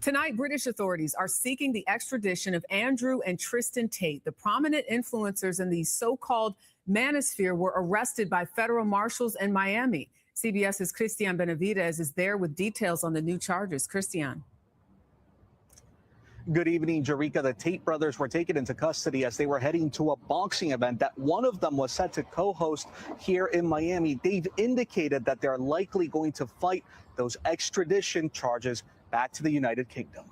Tonight, British authorities are seeking the extradition of Andrew and Tristan Tate. The prominent influencers in the so-called manosphere were arrested by federal marshals in Miami. CBS's Christian Benavidez is there with details on the new charges. Christian. Good evening, Jerika. The Tate brothers were taken into custody as they were heading to a boxing event that one of them was set to co-host here in Miami. They've indicated that they're likely going to fight those extradition charges back to the United Kingdom.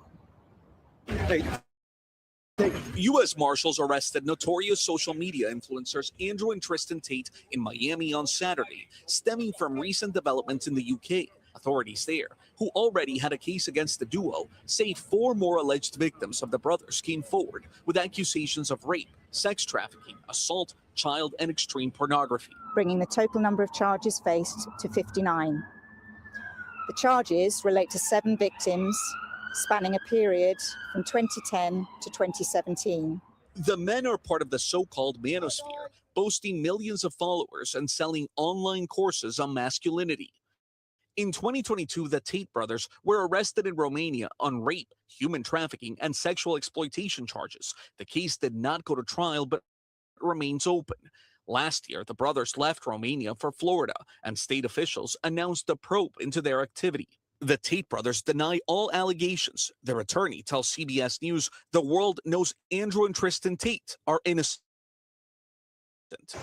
U.S. Marshals arrested notorious social media influencers Andrew and Tristan Tate in Miami on Saturday, stemming from recent developments in the U.K. Authorities there, who already had a case against the duo, say 4 more alleged victims of the brothers came forward with accusations of rape, sex trafficking, assault, child and extreme pornography, bringing the total number of charges faced to 59. The charges relate to 7 victims spanning a period from 2010 to 2017. The men are part of the so-called manosphere, boasting millions of followers and selling online courses on masculinity. In 2022, the Tate brothers were arrested in Romania on rape, human trafficking, and sexual exploitation charges. The case did not go to trial, but remains open. Last year, the brothers left Romania for Florida, and state officials announced a probe into their activity. The Tate brothers deny all allegations. Their attorney tells CBS News the world knows Andrew and Tristan Tate are innocent.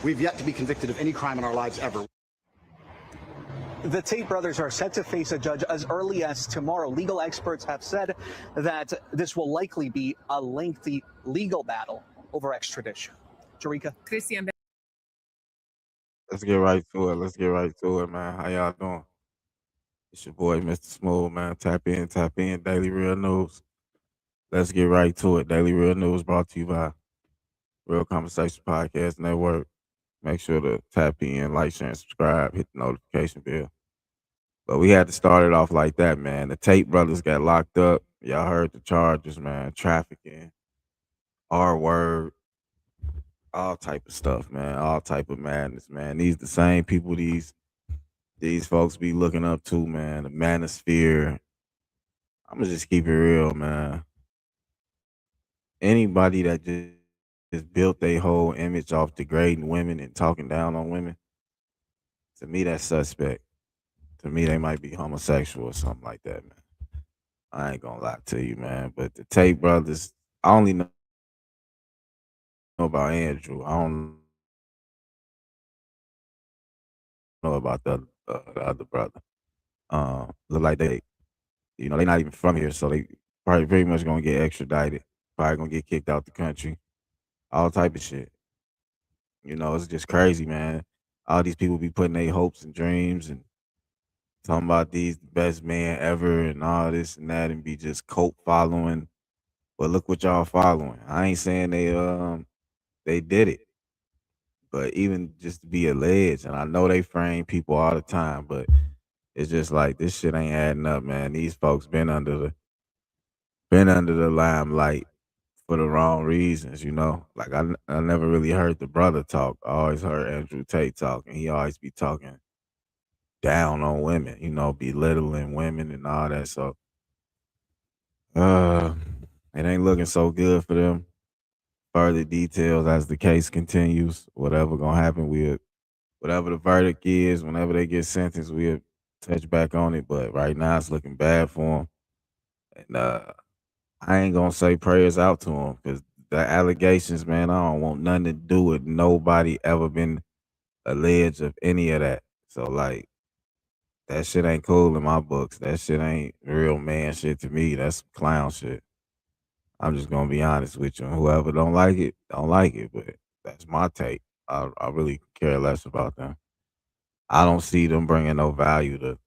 We've yet to be convicted of any crime in our lives ever. The Tate brothers are set to face a judge as early as tomorrow. Legal experts have said that this will likely be a lengthy legal battle over extradition. Jerika. Christian. Let's get right to it, man. How y'all doing? It's your boy, Mr. Smooth, man. Tap in, Daily Real News. Let's get right to it. Daily Real News brought to you by Real Conversation Podcast Network. Make sure to tap in, like, share, and subscribe, hit the notification bell. But we had to start it off like that, man. The Tate brothers got locked up. Y'all heard the charges, man. Trafficking, R-word, all type of stuff, man. All type of madness, man. These the same people these folks be looking up to, man. The manosphere. I'm gonna just keep it real, man. Anybody that just built their whole image off degrading women and talking down on women, to me, that's suspect. To me, they might be homosexual or something like that, man. I ain't gonna lie to you, man. But the Tate brothers, I only know about Andrew. I don't know about the other brother. Look like they not even from here, so they probably very much gonna get extradited. Probably gonna get kicked out the country. All type of shit. It's just crazy, man. All these people be putting their hopes and dreams and talking about these best man ever and all this and that and be just cult following. But look what y'all following. I ain't saying they did it. But even just to be alleged, and I know they frame people all the time, but it's just like this shit ain't adding up, man. These folks been under the limelight for the wrong reasons, Like I never really heard the brother talk. I always heard Andrew Tate talk, and he always be talking down on women, belittling women and all that. So it ain't looking so good for them. Further details as the case continues. Whatever gonna happen, whatever the verdict is, whenever they get sentenced, we'll touch back on it. But right now it's looking bad for them. And I ain't gonna say prayers out to them because the allegations, man, I don't want nothing to do with nobody ever been alleged of any of that. So like that shit ain't cool in my books. That shit ain't real man shit to me. That's clown shit. I'm just gonna be honest with you. Whoever don't like it, but that's my take. I really care less about them. I don't see them bringing no value to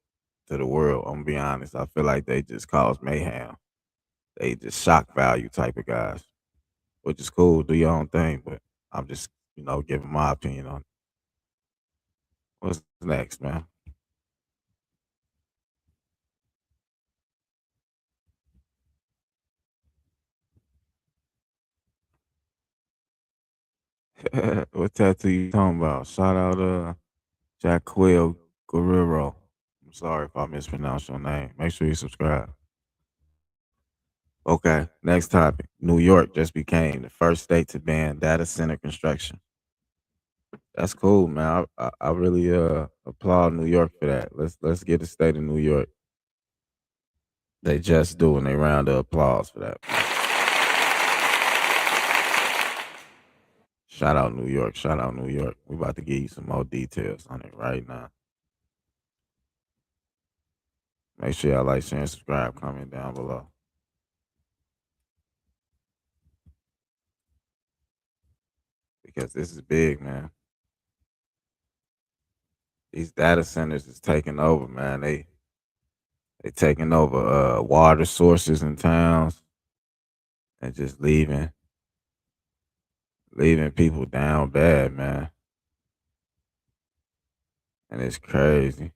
the world. I'm gonna be honest. I feel like they just cause mayhem. They just shock value type of guys, which is cool. Do your own thing, but I'm just giving my opinion on it. What's next, man? What tattoo you talking about? Shout out Jaquil Guerrero. I'm sorry if I mispronounced your name. Make sure you subscribe. Okay, next topic. New York just became the first state to ban data center construction. That's cool, man. I really applaud New York for that. Let's get the state of New York. They just do, and they round of applause for that. Shout out New York. Shout out New York. We about to give you some more details on it right now. Make sure y'all like, share, and subscribe. Comment down below. Because this is big, man. These data centers is taking over, man. They taking over water sources in towns and just leaving people down bad, man. And it's crazy.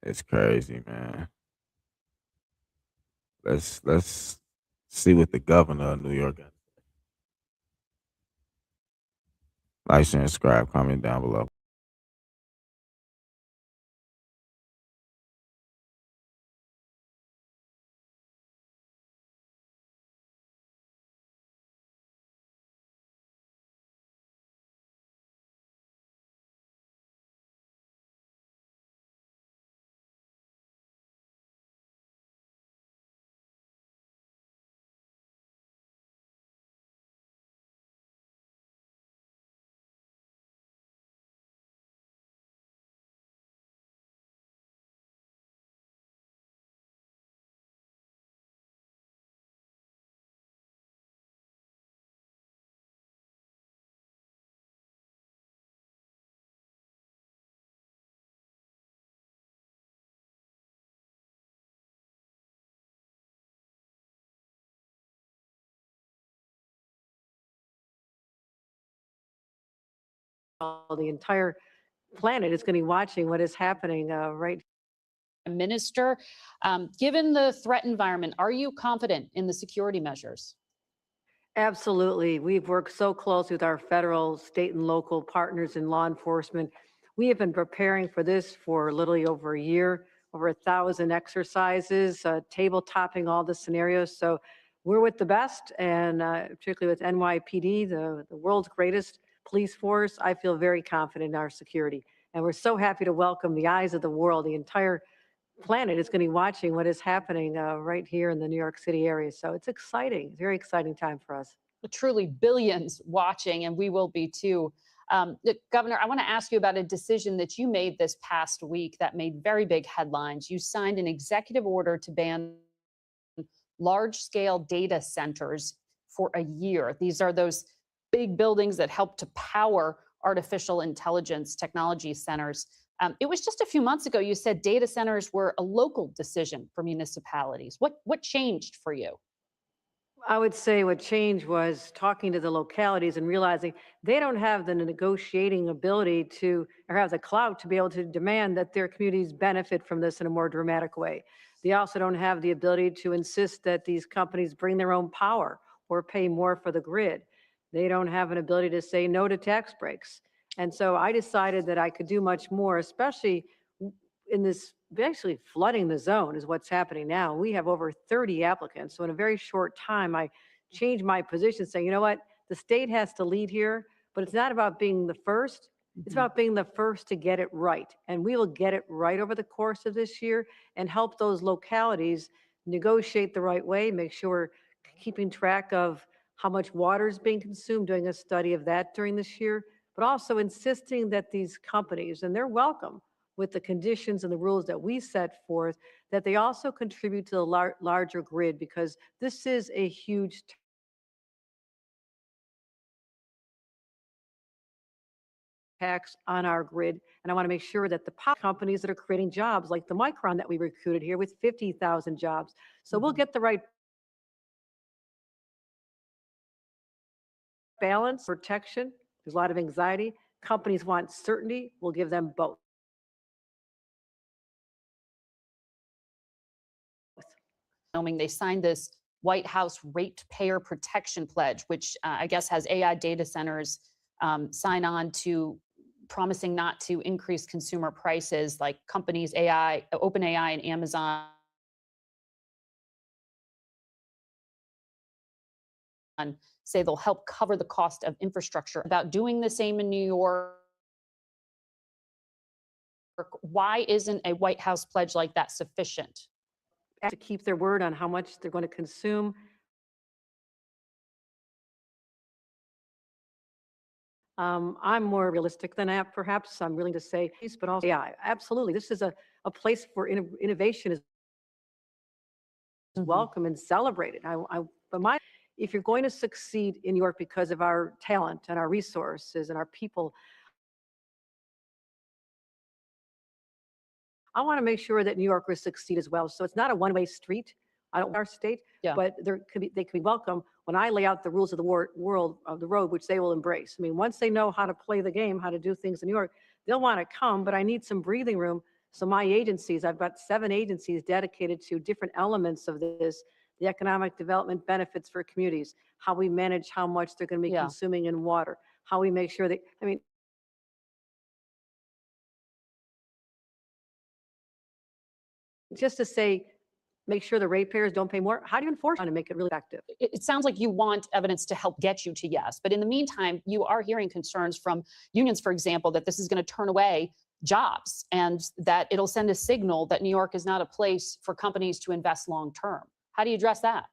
It's crazy, man. Let's see what the governor of New York got. Like, share, and subscribe. Comment down below. The entire planet is going to be watching what is happening right. Minister, given the threat environment, are you confident in the security measures? Absolutely. We've worked so close with our federal, state, and local partners in law enforcement. We have been preparing for this for literally over a year, over 1,000 exercises, table topping all the scenarios. So we're with the best, and particularly with NYPD, the world's greatest police force. I feel very confident in our security. And we're so happy to welcome the eyes of the world. The entire planet is going to be watching what is happening right here in the New York City area. So it's exciting, very exciting time for us. Truly billions watching, and we will be too. Governor, I want to ask you about a decision that you made this past week that made very big headlines. You signed an executive order to ban large-scale data centers for a year. These are those big buildings that help to power artificial intelligence technology centers. It was just a few months ago you said data centers were a local decision for municipalities. What changed for you? I would say what changed was talking to the localities and realizing they don't have the negotiating ability to, or have the clout to be able to demand that their communities benefit from this in a more dramatic way. They also don't have the ability to insist that these companies bring their own power or pay more for the grid. They don't have an ability to say no to tax breaks. And so I decided that I could do much more, especially in this, basically flooding the zone is what's happening now. We have over 30 applicants. So in a very short time, I changed my position saying, you know what, the state has to lead here, but it's not about being the first. It's about being the first to get it right. And we will get it right over the course of this year and help those localities negotiate the right way, make sure we're keeping track of how much water is being consumed, doing a study of that during this year, but also insisting that these companies, and they're welcome, with the conditions and the rules that we set forth, that they also contribute to the larger grid, because this is a huge tax on our grid. And I want to make sure that the companies that are creating jobs, like the Micron that we recruited here with 50,000 jobs. So we'll get the right balance, protection. There's a lot of anxiety. Companies want certainty. We'll give them both. They signed this White House Ratepayer Protection Pledge, which I guess has AI data centers sign on to promising not to increase consumer prices, like companies, OpenAI and Amazon say they'll help cover the cost of infrastructure. About doing the same in New York, why isn't a White House pledge like that sufficient? To keep their word on how much they're going to consume. I'm more realistic than that, perhaps. I'm willing to say, but also, yeah, absolutely. This is a place for innovation is welcome and celebrated. But if you're going to succeed in New York because of our talent and our resources and our people, I want to make sure that New Yorkers succeed as well. So it's not a one-way street. I don't want our state, but they can be welcome when I lay out the rules of the world of the road, which they will embrace. I mean, once they know how to play the game, how to do things in New York, they'll want to come, but I need some breathing room. So my agencies, I've got 7 agencies dedicated to different elements of this, the economic development benefits for communities, how we manage how much they're going to be consuming in water, how we make sure that, I mean, just to say, make sure the ratepayers don't pay more. How do you enforce it to make it really effective? It sounds like you want evidence to help get you to yes. But in the meantime, you are hearing concerns from unions, for example, that this is going to turn away jobs and that it'll send a signal that New York is not a place for companies to invest long term. How do you address that?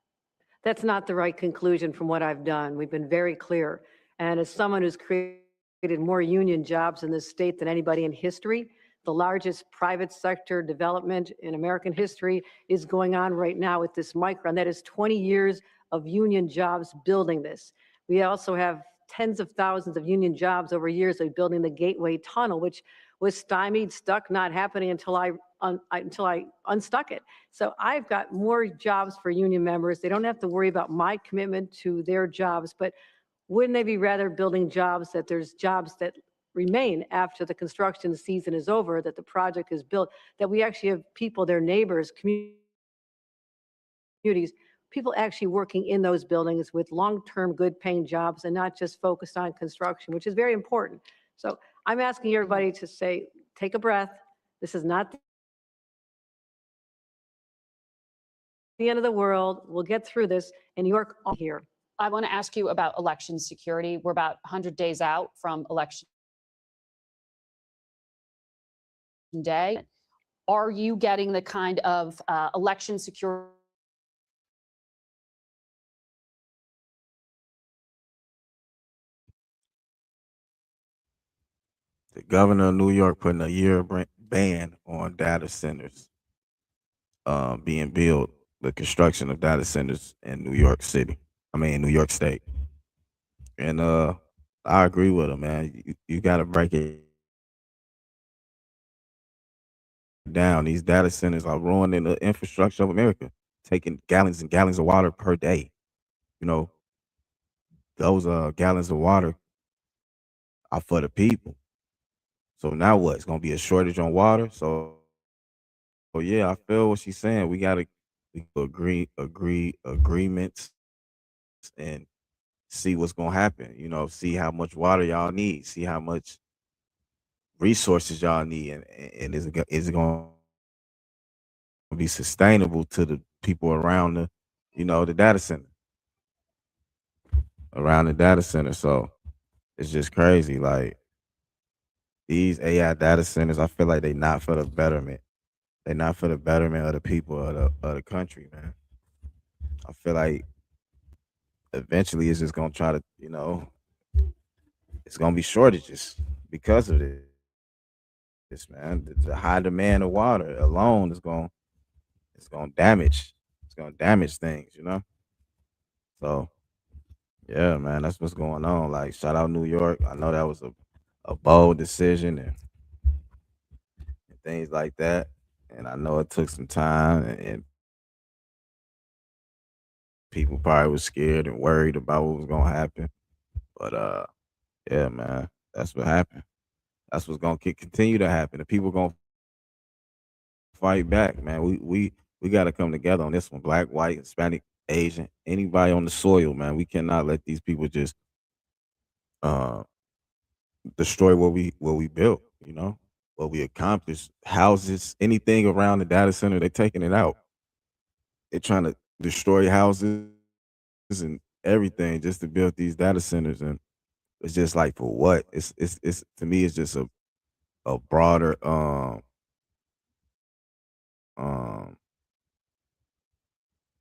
That's not the right conclusion from what I've done. We've been very clear. And as someone who's created more union jobs in this state than anybody in history, the largest private sector development in American history is going on right now with this Micron. That is 20 years of union jobs building this. We also have tens of thousands of union jobs over years of building the Gateway Tunnel, which was stymied, stuck, not happening until I unstuck it. So I've got more jobs for union members. They don't have to worry about my commitment to their jobs, but wouldn't they be rather building jobs that there's jobs that remain after the construction season is over, that the project is built, that we actually have people, their neighbors, communities, people actually working in those buildings with long-term good paying jobs and not just focused on construction, which is very important. So I'm asking everybody to say, take a breath. This is not the end of the world. We'll get through this, and New York here. I want to ask you about election security. We're about 100 days out from election day. Are you getting the kind of election security? The governor of New York putting a year ban on data centers being built, the construction of data centers in New York City. New York State. And I agree with him, man. You got to break it down. These data centers are ruining the infrastructure of America, taking gallons and gallons of water per day. You know, those gallons of water are for the people. So now what? It's gonna be a shortage on water. So yeah, I feel what she's saying. We gotta agreements and see what's gonna happen. You know, see how much water y'all need, see how much resources y'all need, and is it gonna be sustainable to the people around the data center, around the data center. So it's just crazy. Like these AI data centers, I feel like they're not for the betterment. They're not for the betterment of the people of the country, man. I feel like eventually it's just gonna try to, it's gonna be shortages because of this, man. The high demand of water alone is gonna damage things, So yeah, man, that's what's going on. Like, shout out New York. I know that was a bold decision and things like that. And I know it took some time and people probably was scared and worried about what was gonna happen. But yeah, man, that's what happened. That's what's gonna continue to happen. The people gonna fight back, man. We gotta come together on this one. Black, white, Hispanic, Asian, anybody on the soil, man. We cannot let these people just destroy what we built, what we accomplished. Houses, anything around the data center, they're taking it out. They're trying to destroy houses and everything just to build these data centers, and it's just like for what? It's to me it's just a broader um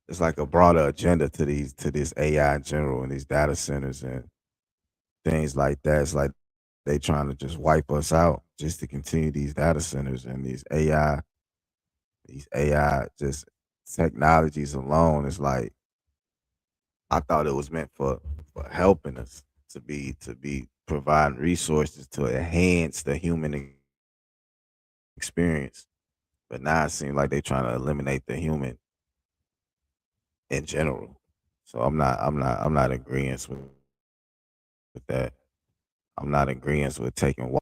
it's like a broader agenda to this AI in general and these data centers and things like that. It's like they trying to just wipe us out just to continue these data centers and these AI just technologies alone. It's like I thought it was meant for helping us to be providing resources to enhance the human experience. But now it seems like they trying to eliminate the human in general. So I'm not agreeing with that. I'm not agreeing with taking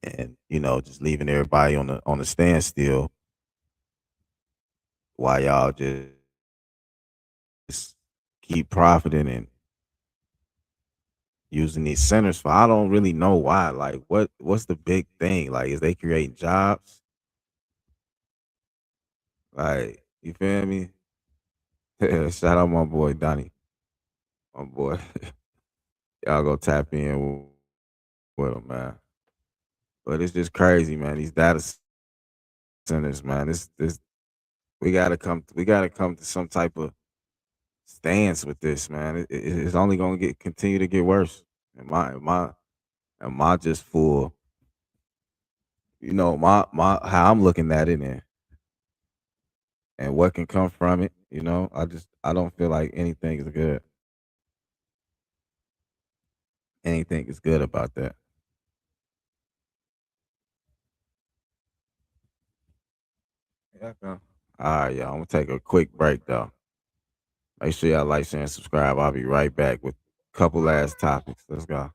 and just leaving everybody on the standstill while y'all just keep profiting and using these centers for I don't really know why. Like what's the big thing? Like is they creating jobs? Like you feel me? Shout out my boy Donnie. My boy. Y'all go tap in with him, man. But it's just crazy, man. These data centers, man. This we gotta come to some type of stance with this, man. It's only gonna continue to get worse. Am I just for my how I'm looking at it and what can come from it, I don't feel like anything is good. Anything is good about that. Yeah. All right, y'all. I'm gonna take a quick break though. Make sure y'all like, share, and subscribe. I'll be right back with a couple last topics. Let's go.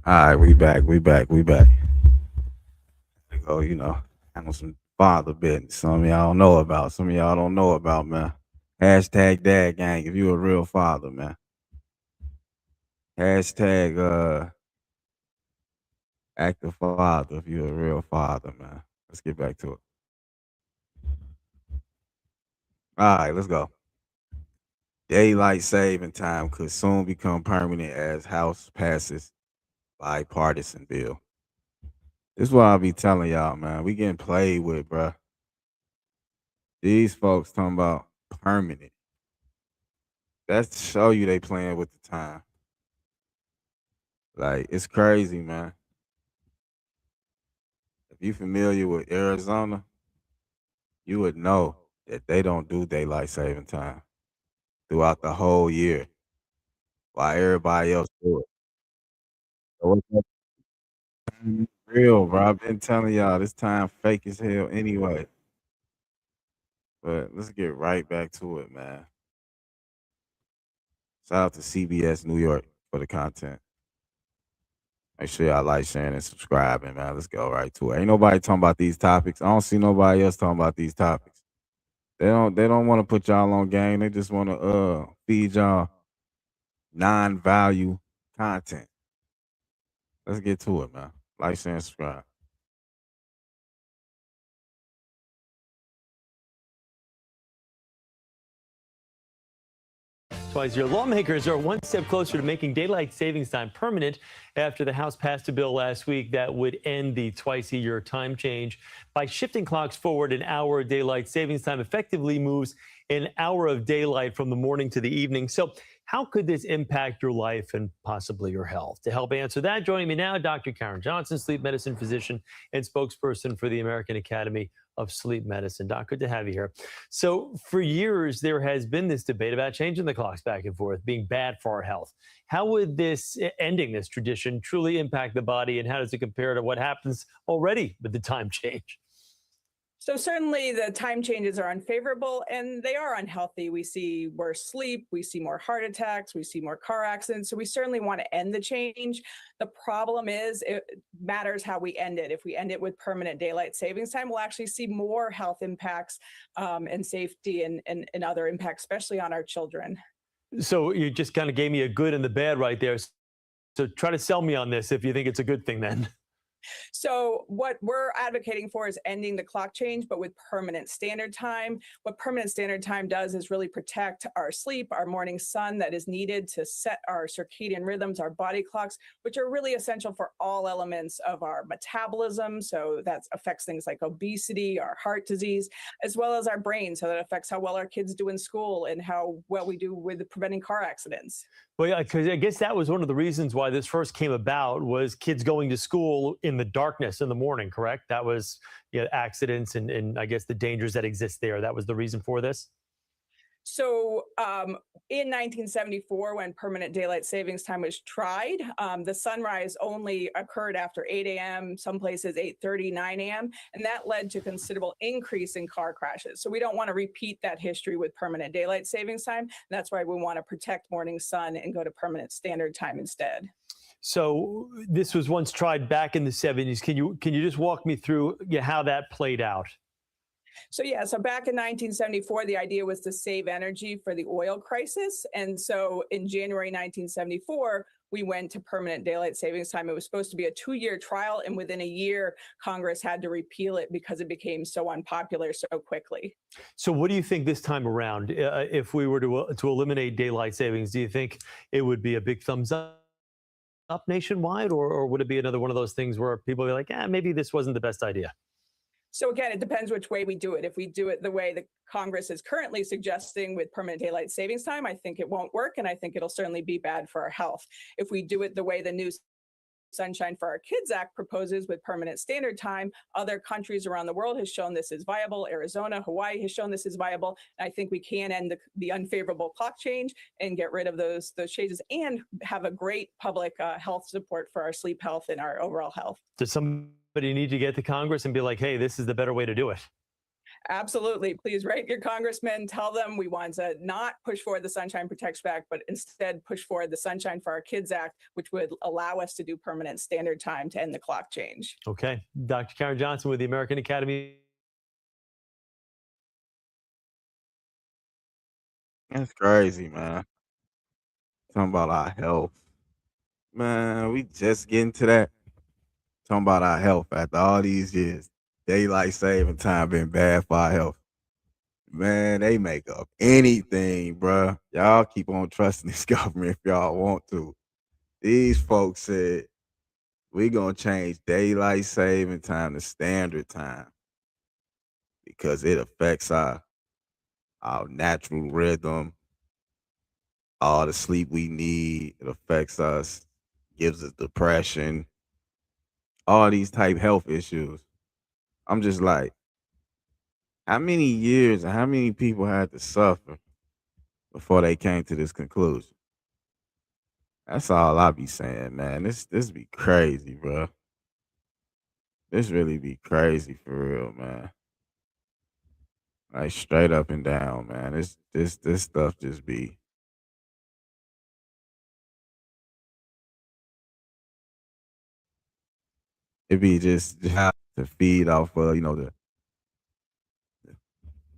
All right, we back. Oh, handle some father business. Some of y'all don't know about. Some of y'all don't know about, man. Hashtag dad gang if you a real father, man. Hashtag active father if you're a real father, man. Let's get back to it. All right, let's go. Daylight saving time could soon become permanent as House passes bipartisan bill. This is what I'll be telling y'all, man. We getting played with, bruh. These folks talking about permanent. That's to show you they playing with the time. Like, it's crazy, man. If you familiar with Arizona, you would know that they don't do daylight saving time throughout the whole year while everybody else do it. So what's that time real, bro? I've been telling y'all this time fake as hell anyway. But let's get right back to it, man. Shout out to CBS New York for the content. Make sure y'all like, sharing, and subscribing, man. Let's go right to it. Ain't nobody talking about these topics. I don't see nobody else talking about these topics. They don't want to put y'all on game. They just want to feed y'all non-value content. Let's get to it, man. Like, share, and subscribe. Twice your lawmakers are one step closer to making daylight savings time permanent after the House passed a bill last week that would end the twice-a-year time change. By shifting clocks forward, an hour of daylight savings time effectively moves an hour of daylight from the morning to the evening. So how could this impact your life and possibly your health? To help answer that, joining me now, Dr. Karen Johnson, sleep medicine physician and spokesperson for the American Academy of Sleep Medicine. Doc, good to have you here. So for years, there has been this debate about changing the clocks back and forth being bad for our health. How would this ending this tradition truly impact the body, and how does it compare to what happens already with the time change? So certainly the time changes are unfavorable and they are unhealthy. We see worse sleep, we see more heart attacks, we see more car accidents. So we certainly want to end the change. The problem is it matters how we end it. If we end it with permanent daylight savings time, we'll actually see more health impacts and safety and other impacts, especially on our children. So you just kind of gave me a good and the bad right there. So try to sell me on this if you think it's a good thing then. So what we're advocating for is ending the clock change, but with permanent standard time. What permanent standard time does is really protect our sleep, our morning sun that is needed to set our circadian rhythms, our body clocks, which are really essential for all elements of our metabolism. So that affects things like obesity, our heart disease, as well as our brain. So that affects how well our kids do in school and how well we do with preventing car accidents. Well, yeah, because I guess that was one of the reasons why this first came about was kids going to school in the darkness in the morning, correct? That was accidents and I guess the dangers that exist there. That was the reason for this? So in 1974, when permanent daylight savings time was tried, the sunrise only occurred after 8 a.m., some places 8:30, 9 a.m., and that led to considerable increase in car crashes. So we don't want to repeat that history with permanent daylight savings time. That's why we want to protect morning sun and go to permanent standard time instead. So this was once tried back in the 70s. Can you just walk me through how that played out? So back in 1974, the idea was to save energy for the oil crisis. And so in January 1974, we went to permanent daylight savings time. It was supposed to be a 2-year trial, and within a year, Congress had to repeal it because it became so unpopular so quickly. So what do you think this time around? If we were to eliminate daylight savings, do you think it would be a big thumbs up nationwide, or would it be another one of those things where people be like, maybe this wasn't the best idea? So again, it depends which way we do it. If we do it the way the Congress is currently suggesting with permanent daylight savings time, I think it won't work, and I think it'll certainly be bad for our health. If we do it the way the new Sunshine for Our Kids Act proposes with permanent standard time, other countries around the world has shown this is viable. Arizona, Hawaii has shown this is viable. And I think we can end the unfavorable clock change and get rid of those changes and have a great public health support for our sleep health and our overall health. Does somebody need to get to Congress and be like, hey, this is the better way to do it? Absolutely. Please write your congressman, tell them we want to not push forward the Sunshine Protects Act, but instead push forward the Sunshine for Our Kids Act, which would allow us to do permanent standard time to end the clock change. Okay. Dr. Karen Johnson with the American Academy. That's crazy, man. Talking about our health. Man, we just getting to that. Talking about our health after all these years. Daylight saving time been bad for our health. Man, they make up anything, bruh. Y'all keep on trusting this government if y'all want to. These folks said we gonna change daylight saving time to standard time because it affects our natural rhythm, all the sleep we need. It affects us, gives us depression, all these type health issues. I'm just like, how many years and how many people had to suffer before they came to this conclusion? That's all I be saying, man. This be crazy, bro. This really be crazy for real, man. Like straight up and down, man. This stuff just be it be just how to feed off of, the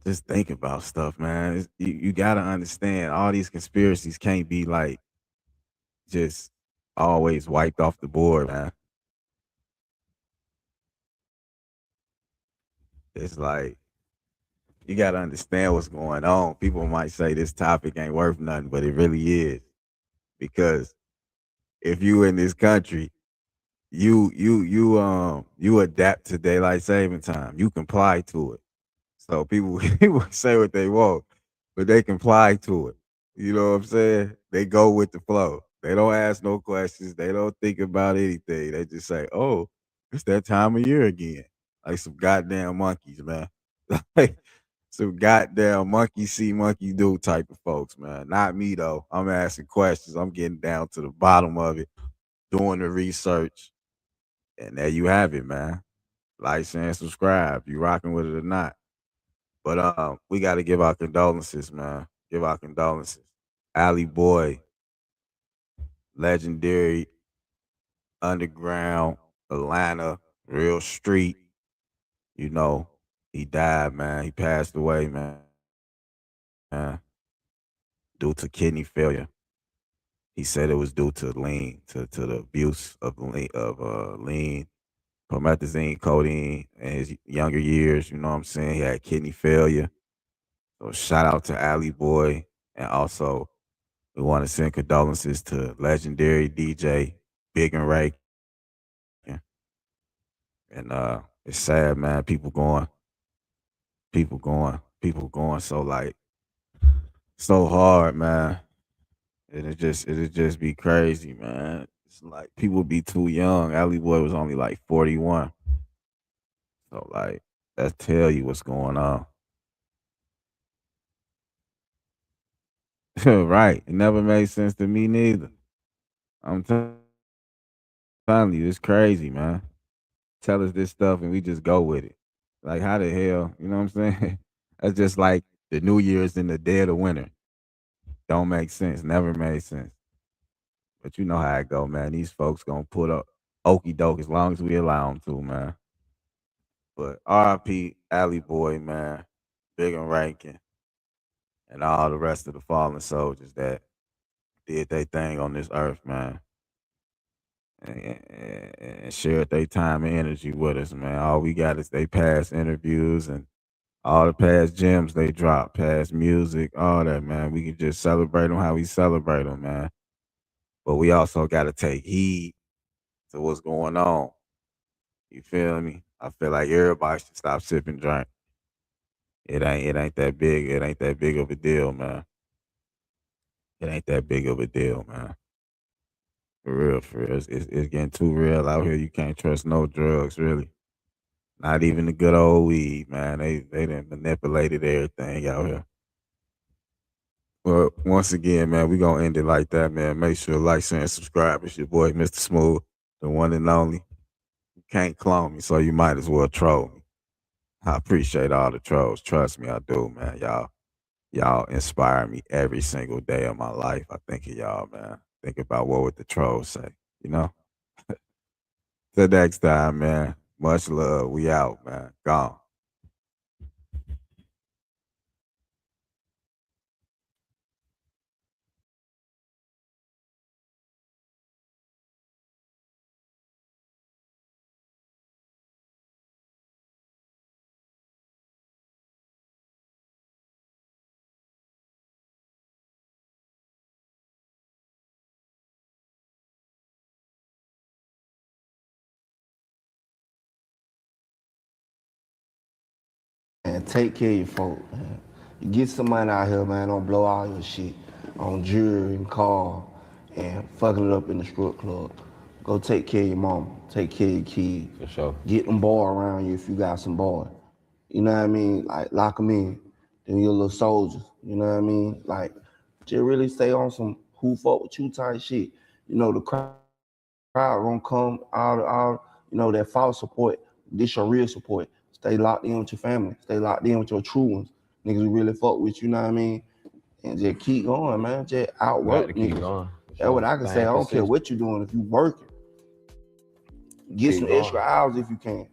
just think about stuff, man. You gotta understand all these conspiracies can't be like just always wiped off the board, man. It's like you gotta understand what's going on. People might say this topic ain't worth nothing, but it really is. Because if you in this country, you adapt to daylight saving time. You comply to it. So people people say what they want, but they comply to it. You know what I'm saying? They go with the flow. They don't ask no questions. They don't think about anything. They just say, "Oh, it's that time of year again." Like some goddamn monkeys, man. Like some goddamn monkey see, monkey do type of folks, man. Not me though. I'm asking questions. I'm getting down to the bottom of it, doing the research, and there you have it, man. Like, share, and subscribe. You rocking with it or not? But we got to give our condolences, man. Give our condolences. Alley Boy, legendary underground Atlanta, real street. You know, he died, man. He passed away, man. Due to kidney failure. He said it was due to lean, to the abuse of lean, promethazine, codeine in his younger years. You know what I'm saying? He had kidney failure. So shout out to Alley Boy, and also we want to send condolences to legendary DJ Big and Ray. And it's sad, man. People going so like so hard, man. And it'd just be crazy, man. It's like people be too young. Alley Boy was only like 41. So like that tell you what's going on. Right. It never made sense to me neither. I'm telling you, it's crazy, man. Tell us this stuff and we just go with it. Like how the hell, you know what I'm saying? That's just like the New Year's in the dead of winter. Don't make sense. Never made sense. But you know how it go, man. These folks gonna put up okey doke as long as we allow them to, man. But R.I.P. Alley Boy, man, Big and Rankin, and all the rest of the fallen soldiers that did their thing on this earth, man. And shared their time and energy with us, man. All we got is they past interviews and all the past gems they dropped, past music, all that, man. We can just celebrate them how we celebrate them, man. But we also got to take heed to what's going on. You feel me? I feel like everybody should stop sipping drink. It ain't that big. It ain't that big of a deal, man. It ain't that big of a deal, man. For real, for real. It's getting too real out here. You can't trust no drugs, really. Not even the good old weed, man. They done manipulated everything out here. Well, once again, man, we gonna end it like that, man. Make sure to like, share, and subscribe. It's your boy, Mr. Smooth, the one and only. You can't clone me, so you might as well troll me. I appreciate all the trolls. Trust me, I do, man. Y'all inspire me every single day of my life. I think of y'all, man. Think about what would the trolls say, you know? Till next time, man. Much love. We out, man. Gone. And take care of your folk, man. You get some money out here, man. Don't blow all your shit on jewelry and car and fucking it up in the strip club. Go take care of your mama. Take care of your kids. For sure. Get them boys around you if you got some boys. You know what I mean? Like, lock them in. Then you're little soldiers. You know what I mean? Like, just really stay on some who fuck with you type shit. You know, the crowd gonna come, all you know, that false support. This your real support. Stay locked in with your family. Stay locked in with your true ones. Niggas who really fuck with you, know what I mean? And just keep going, man. Just outwork niggas. That's what I can say. I don't care what you're doing. If you working, get some extra hours if you can.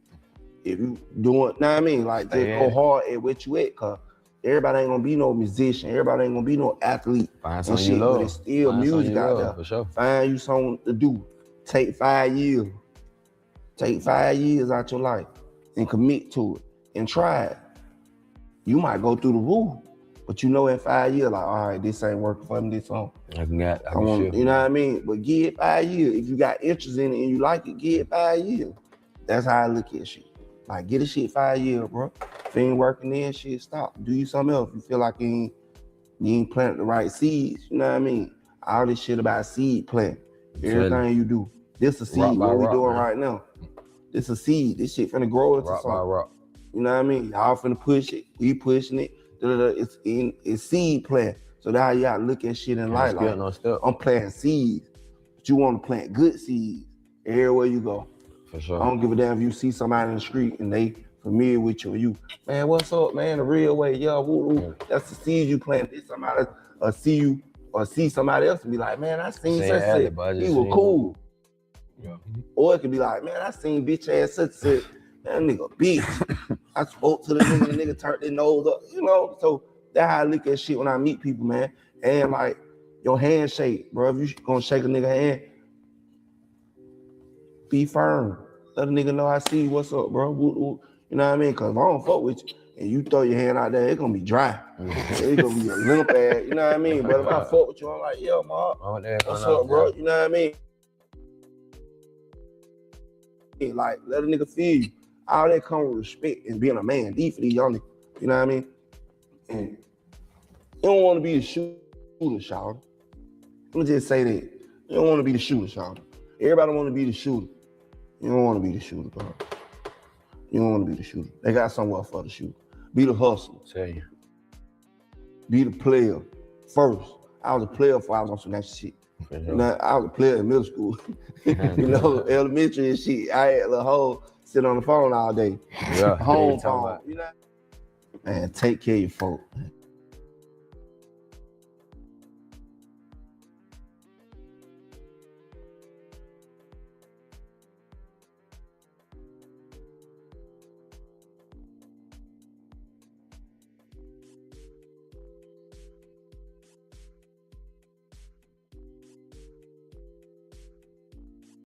If you doing, know what I mean? Like, just go hard at what you at, cause everybody ain't gonna be no musician. Everybody ain't gonna be no athlete. Find and something shit, you love. but it's still music out there. For sure. Find you something to do. Take 5 years. Take 5 years out your life and commit to it and try it. You might go through the roof, but you know in 5 years, like, all right, this ain't working for me, this song. I want, you know what I mean? But give it 5 years. If you got interest in it and you like it, give it 5 years. That's how I look at shit. Like, get a shit 5 years, bro. If it ain't working then, shit, stop. Do you something else. If you feel like you ain't planted the right seeds, you know what I mean? All this shit about seed plant. Everything you do. This a seed, what we doing right now. This a seed. This shit finna grow into something. You know what I mean? Y'all finna push it. We pushing it. It's seed plant. So that's how you gotta look at shit in life. Like, I'm planting seeds, but you want to plant good seeds everywhere you go. For sure. I don't give a damn if you see somebody in the street and they familiar with you. Man, what's up, man? The real way, yeah, woo. That's the seeds you plant. This somebody see you or see somebody else and be like, man, I seen such and such. He was cool. Yeah. Or it could be like, man, I seen bitch ass such and such. That nigga bitch. I spoke to the nigga turned their nose up, you know? So that's how I look at shit when I meet people, man. And like, your handshake, bro. If you gonna shake a nigga hand, be firm. Let a nigga know I see you, what's up, bro? You know what I mean? Cause if I don't fuck with you and you throw your hand out there, it's gonna be dry. It's gonna be a limp ass, you know what I mean? But if I fuck with you, I'm like, yo, ma, what's up, bro? You know what I mean? Like, let a nigga feel you. All that come with respect and being a man. D for these young niggas, you know what I mean? And you don't want to be the shooter, shout. Let me just say that. You don't want to be the shooter, shout. Everybody want to be the shooter. You don't want to be the shooter, bro. You don't want to be the shooter. They got somewhere for the shooter. Be the hustler. Tell you. Be the player first. I was a player before I was on some next shit. You know, I was a player in middle school. You know, elementary and shit. I had the whole sit on the phone all day. Yeah. Home phone. You know? Man, take care of your folk.